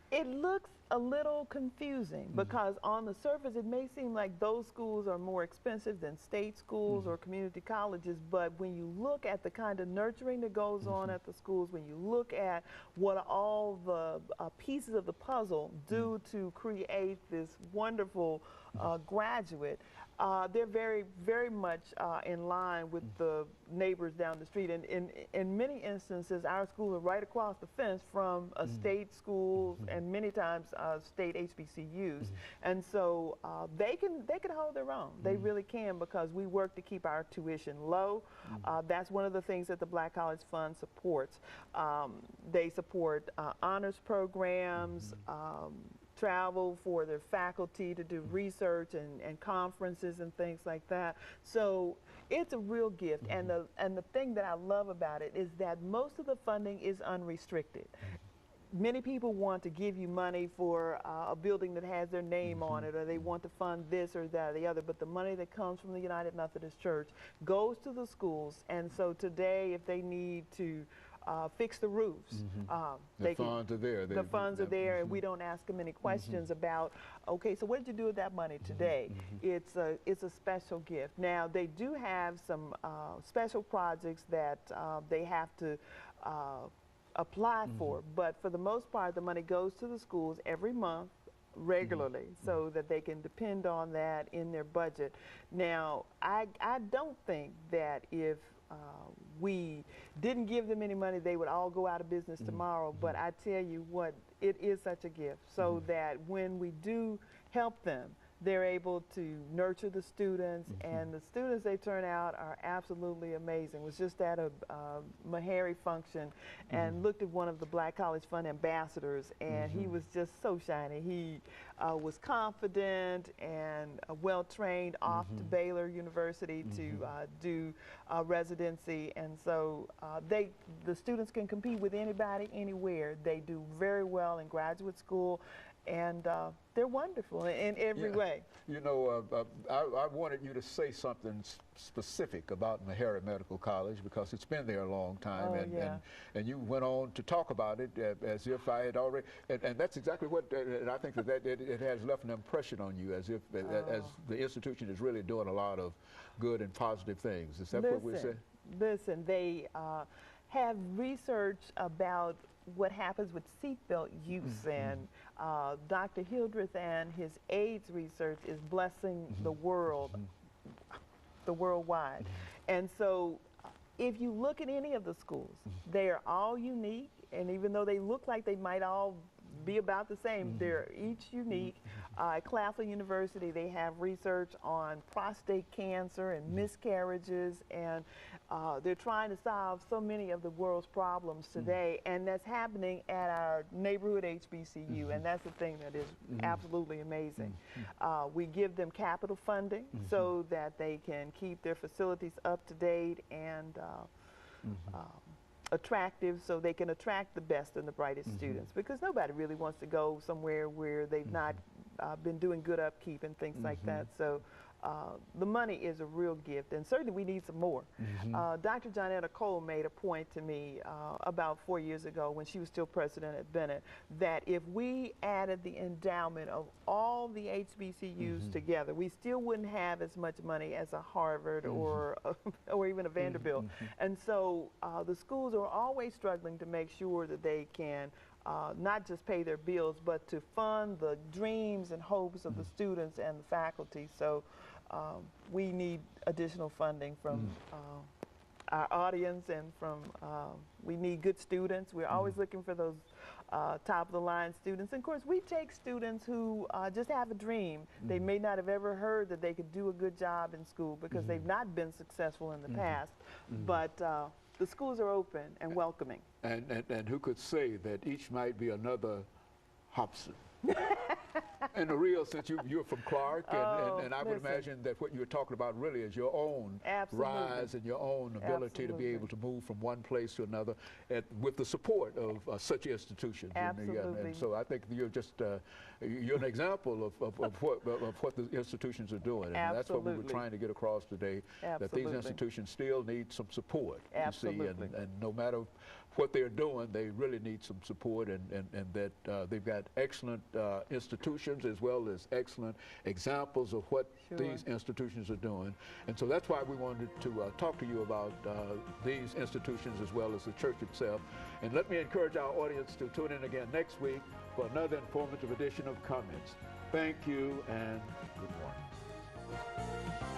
It looks a little confusing because on the surface it may seem like those schools are more expensive than state schools or community colleges, but when you look at the kind of nurturing that goes on at the schools, when you look at what all the pieces of the puzzle do to create this wonderful graduate, they're very, very much in line with the neighbors down the street. And in many instances, our schools are right across the fence from state schools and many times state HBCUs. And so they can hold their own. They really can, because we work to keep our tuition low. That's one of the things that the Black College Fund supports. They support honors programs, travel for their faculty to do research and conferences and things like that. So it's a real gift. And the thing that I love about it is that most of the funding is unrestricted. Many people want to give you money for a building that has their name on it, or they want to fund this or that or the other, but the money that comes from the United Methodist Church goes to the schools. And so today, if they need to fix the roofs, the funds are there. The funds are there, and we don't ask them any questions about, okay, so what did you do with that money today? It's a special gift. Now, they do have some special projects that they have to apply for, but for the most part, the money goes to the schools every month regularly, so that they can depend on that in their budget. Now, I don't think that if we didn't give them any money, they would all go out of business tomorrow, but I tell you what, it is such a gift, so that when we do help them, they're able to nurture the students, and the students they turn out are absolutely amazing. Was just at a Meharry function and looked at one of the Black College Fund ambassadors, and he was just so shiny. He was confident and well-trained, off to Baylor University to do residency, and so the students can compete with anybody, anywhere. They do very well in graduate school, and they're wonderful in every way. You know, I wanted you to say something specific about Meharry Medical College, because it's been there a long time, and you went on to talk about it as if I had already, and that's exactly what, and I think that it has left an impression on you, as if as the institution is really doing a lot of good and positive things. Is that what we say? Listen, they have research about what happens with seatbelt use, and Dr. Hildreth and his AIDS research is blessing the world, worldwide. And so if you look at any of the schools, they are all unique, and even though they look like they might all be about the same, they're each unique. At Claflin University, they have research on prostate cancer and miscarriages, and they're trying to solve so many of the world's problems today, and that's happening at our neighborhood HBCU, and that's the thing that is absolutely amazing. We give them capital funding so that they can keep their facilities up to date and attractive, so they can attract the best and the brightest students, because nobody really wants to go somewhere where they've not been doing good upkeep and things like that. So the money is a real gift, and certainly we need some more. Dr. Johnetta Cole made a point to me about 4 years ago, when she was still president at Bennett, that if we added the endowment of all the HBCUs together, we still wouldn't have as much money as a Harvard or even a Vanderbilt. And so the schools are always struggling to make sure that they can not just pay their bills, but to fund the dreams and hopes of the students and the faculty. So we need additional funding from our audience, and from, we need good students. We're always looking for those top-of-the-line students. And of course, we take students who just have a dream. They may not have ever heard that they could do a good job in school because they've not been successful in the past, but the schools are open and welcoming. And who could say that each might be another Hobson? In the real sense, you're from Clark, and I would listen. imagine that what you're talking about really is your own rise and your own ability to be able to move from one place to another with the support of such institutions. And so I think you're just you're an example of what the institutions are doing, and that's what we were trying to get across today. That these institutions still need some support. You see, and no matter what they're doing, they really need some support, and that they've got excellent institutions as well as excellent examples of what these institutions are doing. And so that's why we wanted to talk to you about these institutions as well as the church itself. And let me encourage our audience to tune in again next week for another informative edition of Comments. Thank you and good morning.